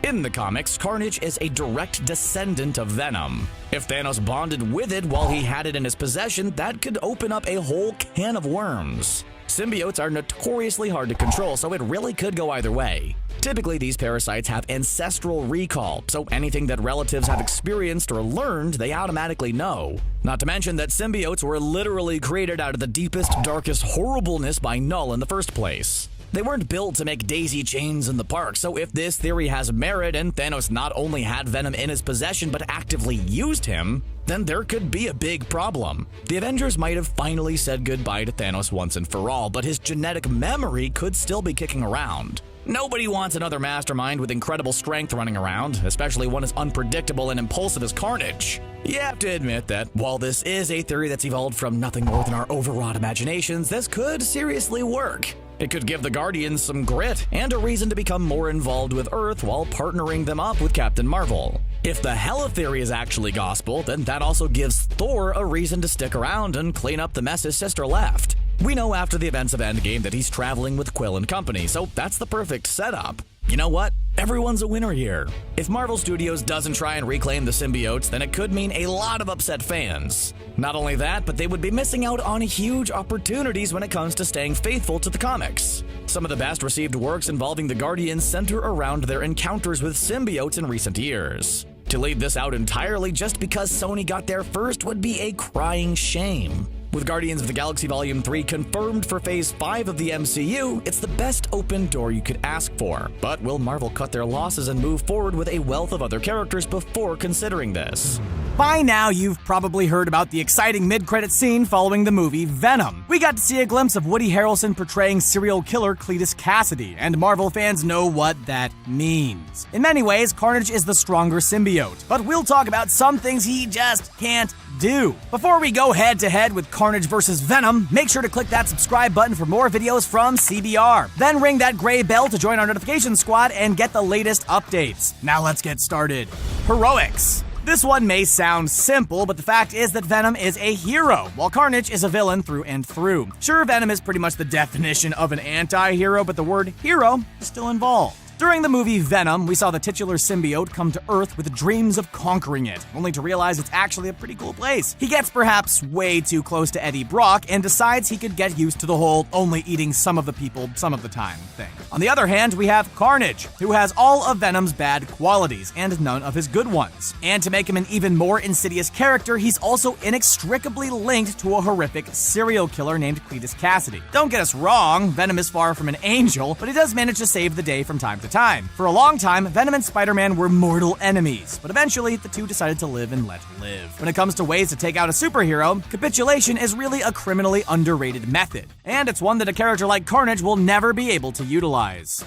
In the comics, Carnage is a direct descendant of Venom. If Thanos bonded with it while he had it in his possession, that could open up a whole can of worms. Symbiotes are notoriously hard to control, so it really could go either way. Typically, these parasites have ancestral recall, so anything that relatives have experienced or learned, they automatically know. Not to mention that symbiotes were literally created out of the deepest, darkest horribleness by Null in the first place. They weren't built to make daisy chains in the park, so if this theory has merit and Thanos not only had Venom in his possession but actively used him, then there could be a big problem. The Avengers might have finally said goodbye to Thanos once and for all, but his genetic memory could still be kicking around. Nobody wants another mastermind with incredible strength running around, especially one as unpredictable and impulsive as Carnage. You have to admit that while this is a theory that's evolved from nothing more than our overwrought imaginations, this could seriously work. It could give the Guardians some grit and a reason to become more involved with Earth while partnering them up with Captain Marvel. If the Hela theory is actually gospel, then that also gives Thor a reason to stick around and clean up the mess his sister left. We know after the events of Endgame that he's traveling with Quill and company, so that's the perfect setup. You know what? Everyone's a winner here. If Marvel Studios doesn't try and reclaim the symbiotes, then it could mean a lot of upset fans. Not only that, but they would be missing out on huge opportunities when it comes to staying faithful to the comics. Some of the best received works involving the Guardians center around their encounters with symbiotes in recent years. To leave this out entirely just because Sony got there first would be a crying shame. With Guardians of the Galaxy Volume 3 confirmed for Phase 5 of the MCU, it's the best open door you could ask for. But will Marvel cut their losses and move forward with a wealth of other characters before considering this? By now, you've probably heard about the exciting mid-credit scene following the movie Venom. We got to see a glimpse of Woody Harrelson portraying serial killer Cletus Cassidy, and Marvel fans know what that means. In many ways, Carnage is the stronger symbiote, but we'll talk about some things he just can't do. Before we go head-to-head with Carnage versus Venom, make sure to click that subscribe button for more videos from CBR. Then ring that gray bell to join our notification squad and get the latest updates. Now let's get started. Heroics. This one may sound simple, but the fact is that Venom is a hero, while Carnage is a villain through and through. Sure, Venom is pretty much the definition of an anti-hero, but the word hero is still involved. During the movie Venom, we saw the titular symbiote come to Earth with dreams of conquering it, only to realize it's actually a pretty cool place. He gets perhaps way too close to Eddie Brock and decides he could get used to the whole only eating some of the people some of the time thing. On the other hand, we have Carnage, who has all of Venom's bad qualities and none of his good ones. And to make him an even more insidious character, he's also inextricably linked to a horrific serial killer named Cletus Cassidy. Don't get us wrong, Venom is far from an angel, but he does manage to save the day from time to time. For a long time, Venom and Spider-Man were mortal enemies, but eventually the two decided to live and let live. When it comes to ways to take out a superhero, capitulation is really a criminally underrated method, and it's one that a character like Carnage will never be able to utilize.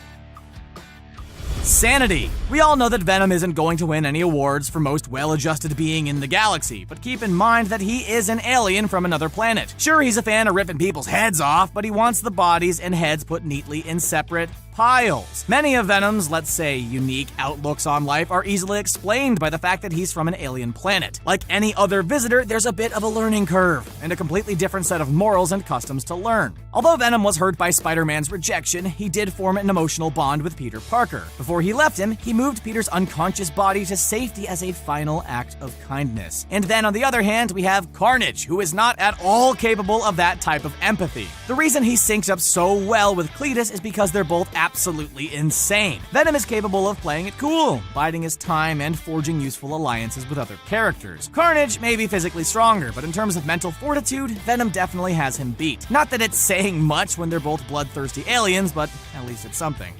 Sanity. We all know that Venom isn't going to win any awards for most well-adjusted being in the galaxy, but keep in mind that he is an alien from another planet. Sure, he's a fan of ripping people's heads off, but he wants the bodies and heads put neatly in separate piles. Many of Venom's, let's say, unique outlooks on life are easily explained by the fact that he's from an alien planet. Like any other visitor, there's a bit of a learning curve, and a completely different set of morals and customs to learn. Although Venom was hurt by Spider-Man's rejection, he did form an emotional bond with Peter Parker. Before he left him, he moved Peter's unconscious body to safety as a final act of kindness. And then on the other hand, we have Carnage, who is not at all capable of that type of empathy. The reason he syncs up so well with Cletus is because they're both absolutely insane. Venom is capable of playing it cool, biding his time and forging useful alliances with other characters. Carnage may be physically stronger, but in terms of mental fortitude, Venom definitely has him beat. Not that it's saying much when they're both bloodthirsty aliens, but at least it's something.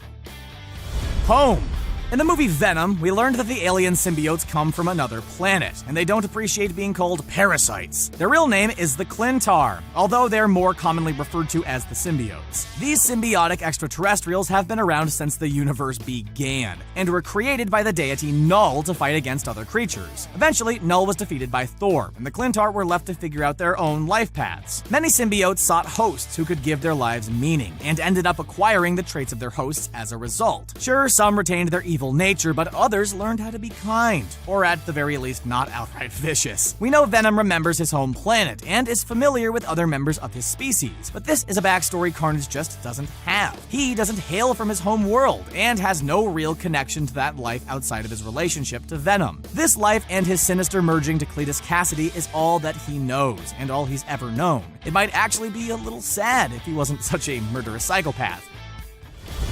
Home. In the movie Venom, we learned that the alien symbiotes come from another planet, and they don't appreciate being called parasites. Their real name is the Clintar, although they're more commonly referred to as the symbiotes. These symbiotic extraterrestrials have been around since the universe began, and were created by the deity Null to fight against other creatures. Eventually, Null was defeated by Thor, and the Clintar were left to figure out their own life paths. Many symbiotes sought hosts who could give their lives meaning, and ended up acquiring the traits of their hosts as a result. Sure, some retained their evil nature, but others learned how to be kind, or at the very least not outright vicious. We know Venom remembers his home planet and is familiar with other members of his species, but this is a backstory Carnage just doesn't have. He doesn't hail from his home world and has no real connection to that life outside of his relationship to Venom. This life and his sinister merging to Cletus Cassidy is all that he knows and all he's ever known. It might actually be a little sad if he wasn't such a murderous psychopath.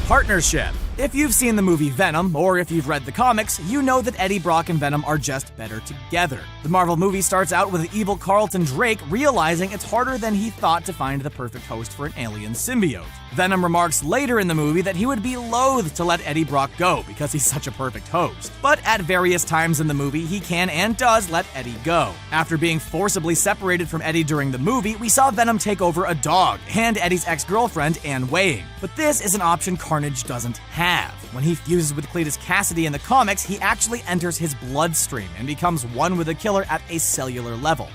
Partnership. If you've seen the movie Venom, or if you've read the comics, you know that Eddie Brock and Venom are just better together. The Marvel movie starts out with evil Carlton Drake realizing it's harder than he thought to find the perfect host for an alien symbiote. Venom remarks later in the movie that he would be loath to let Eddie Brock go because he's such a perfect host. But at various times in the movie, he can and does let Eddie go. After being forcibly separated from Eddie during the movie, we saw Venom take over a dog and Eddie's ex-girlfriend, Anne Weying. But this is an option Carnage doesn't have. When he fuses with Cletus Cassidy in the comics, he actually enters his bloodstream and becomes one with the killer at a cellular level.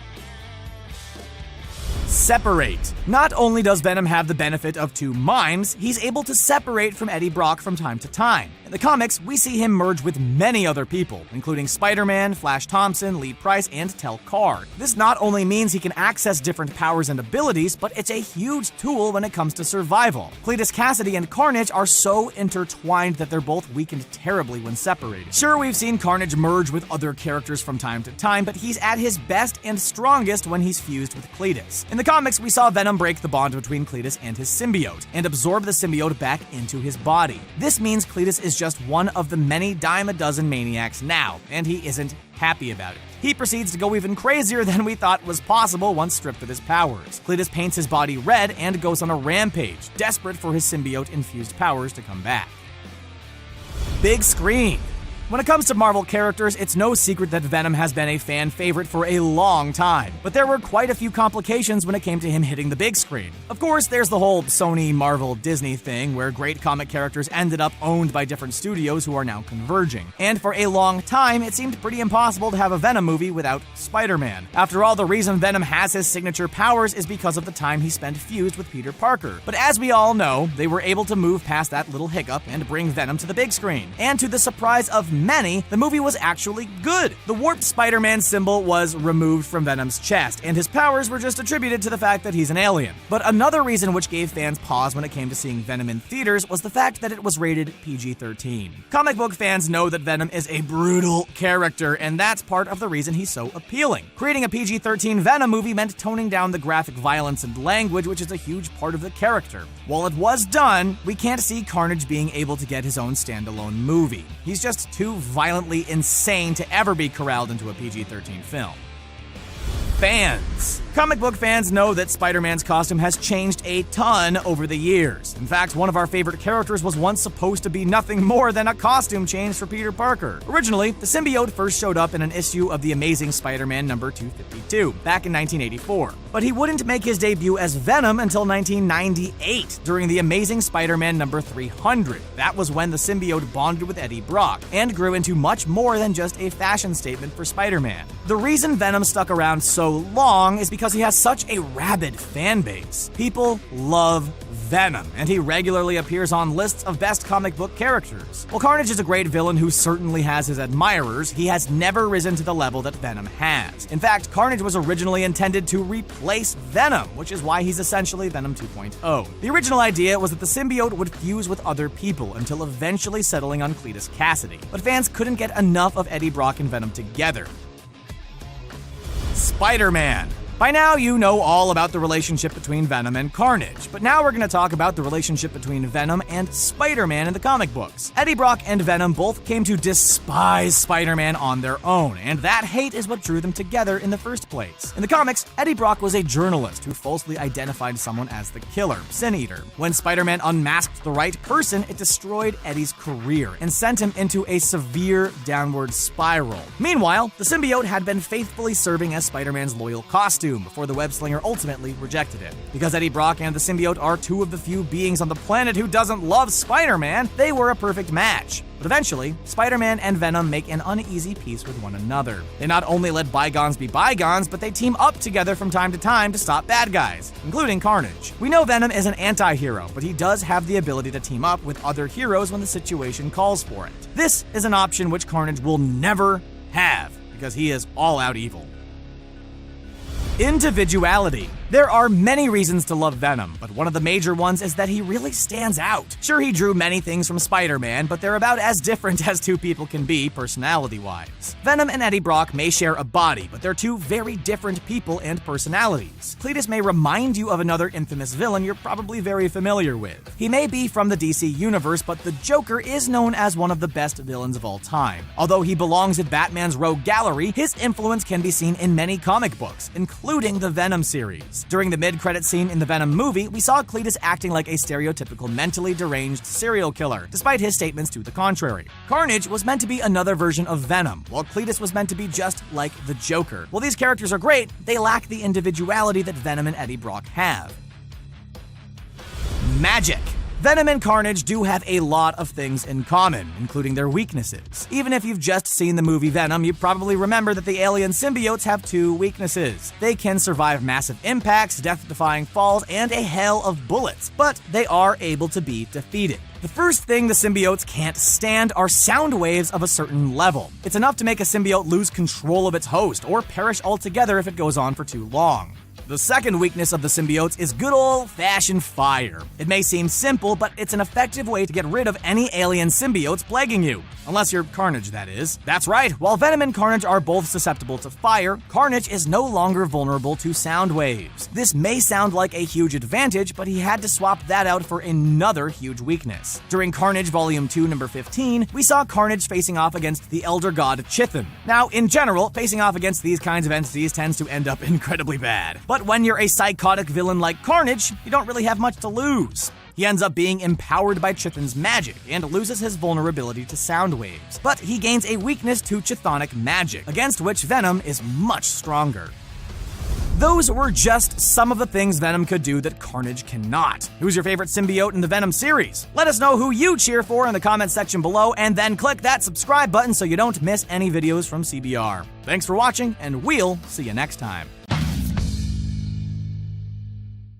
Separate. Not only does Venom have the benefit of two minds, he's able to separate from Eddie Brock from time to time. In the comics, we see him merge with many other people, including Spider-Man, Flash Thompson, Lee Price, and Tel Kar. This not only means he can access different powers and abilities, but it's a huge tool when it comes to survival. Cletus Cassidy and Carnage are so intertwined that they're both weakened terribly when separated. Sure, we've seen Carnage merge with other characters from time to time, but he's at his best and strongest when he's fused with Cletus. In the comics, we saw Venom break the bond between Cletus and his symbiote, and absorb the symbiote back into his body. This means Cletus is just one of the many dime a dozen maniacs now, and he isn't happy about it. He proceeds to go even crazier than we thought was possible once stripped of his powers. Cletus paints his body red and goes on a rampage, desperate for his symbiote-infused powers to come back. Big screen. When it comes to Marvel characters, it's no secret that Venom has been a fan favorite for a long time, but there were quite a few complications when it came to him hitting the big screen. Of course, there's the whole Sony, Marvel, Disney thing, where great comic characters ended up owned by different studios who are now converging. And for a long time, it seemed pretty impossible to have a Venom movie without Spider-Man. After all, the reason Venom has his signature powers is because of the time he spent fused with Peter Parker. But as we all know, they were able to move past that little hiccup and bring Venom to the big screen. And to the surprise of many, the movie was actually good. The warped Spider-Man symbol was removed from Venom's chest, and his powers were just attributed to the fact that he's an alien. But another reason which gave fans pause when it came to seeing Venom in theaters was the fact that it was rated PG-13. Comic book fans know that Venom is a brutal character, and that's part of the reason he's so appealing. Creating a PG-13 Venom movie meant toning down the graphic violence and language, which is a huge part of the character. While it was done, we can't see Carnage being able to get his own standalone movie. He's just too violently insane to ever be corralled into a PG-13 film. Fans. Comic book fans know that Spider-Man's costume has changed a ton over the years. In fact, one of our favorite characters was once supposed to be nothing more than a costume change for Peter Parker. Originally, the symbiote first showed up in an issue of The Amazing Spider-Man number 252, back in 1984. But he wouldn't make his debut as Venom until 1998, during The Amazing Spider-Man number 300. That was when the symbiote bonded with Eddie Brock, and grew into much more than just a fashion statement for Spider-Man. The reason Venom stuck around so long is because he has such a rabid fan base. People love Venom, and he regularly appears on lists of best comic book characters. While Carnage is a great villain who certainly has his admirers, he has never risen to the level that Venom has. In fact, Carnage was originally intended to replace Venom, which is why he's essentially Venom 2.0. The original idea was that the symbiote would fuse with other people until eventually settling on Cletus Cassidy, but fans couldn't get enough of Eddie Brock and Venom together. Spider-Man. By now, you know all about the relationship between Venom and Carnage, but now we're going to talk about the relationship between Venom and Spider-Man in the comic books. Eddie Brock and Venom both came to despise Spider-Man on their own, and that hate is what drew them together in the first place. In the comics, Eddie Brock was a journalist who falsely identified someone as the killer, Sin Eater. When Spider-Man unmasked the right person, it destroyed Eddie's career and sent him into a severe downward spiral. Meanwhile, the symbiote had been faithfully serving as Spider-Man's loyal costume before the web-slinger ultimately rejected it. Because Eddie Brock and the symbiote are two of the few beings on the planet who doesn't love Spider-Man, they were a perfect match. But eventually, Spider-Man and Venom make an uneasy peace with one another. They not only let bygones be bygones, but they team up together from time to stop bad guys, including Carnage. We know Venom is an anti-hero, but he does have the ability to team up with other heroes when the situation calls for it. This is an option which Carnage will never have, because he is all-out evil. Individuality. There are many reasons to love Venom, but one of the major ones is that he really stands out. Sure, he drew many things from Spider-Man, but they're about as different as two people can be personality-wise. Venom and Eddie Brock may share a body, but they're two very different people and personalities. Cletus may remind you of another infamous villain you're probably very familiar with. He may be from the DC universe, but the Joker is known as one of the best villains of all time. Although he belongs in Batman's rogue gallery, his influence can be seen in many comic books, including the Venom series. During the mid-credit scene in the Venom movie, we saw Cletus acting like a stereotypical mentally deranged serial killer, despite his statements to the contrary. Carnage was meant to be another version of Venom, while Cletus was meant to be just like the Joker. While these characters are great, they lack the individuality that Venom and Eddie Brock have. Magic. Venom and Carnage do have a lot of things in common, including their weaknesses. Even if you've just seen the movie Venom, you probably remember that the alien symbiotes have two weaknesses. They can survive massive impacts, death-defying falls, and a hail of bullets, but they are able to be defeated. The first thing the symbiotes can't stand are sound waves of a certain level. It's enough to make a symbiote lose control of its host, or perish altogether if it goes on for too long. The second weakness of the symbiotes is good old-fashioned fire. It may seem simple, but it's an effective way to get rid of any alien symbiotes plaguing you. Unless you're Carnage, that is. That's right, while Venom and Carnage are both susceptible to fire, Carnage is no longer vulnerable to sound waves. This may sound like a huge advantage, but he had to swap that out for another huge weakness. During Carnage Volume 2, number 15, we saw Carnage facing off against the Elder God Chithan. Now, in general, facing off against these kinds of entities tends to end up incredibly bad. But when you're a psychotic villain like Carnage, you don't really have much to lose. He ends up being empowered by Chithan's magic and loses his vulnerability to sound waves. But he gains a weakness to chthonic magic, against which Venom is much stronger. Those were just some of the things Venom could do that Carnage cannot. Who's your favorite symbiote in the Venom series? Let us know who you cheer for in the comments section below, and then click that subscribe button so you don't miss any videos from CBR. Thanks for watching, and we'll see you next time.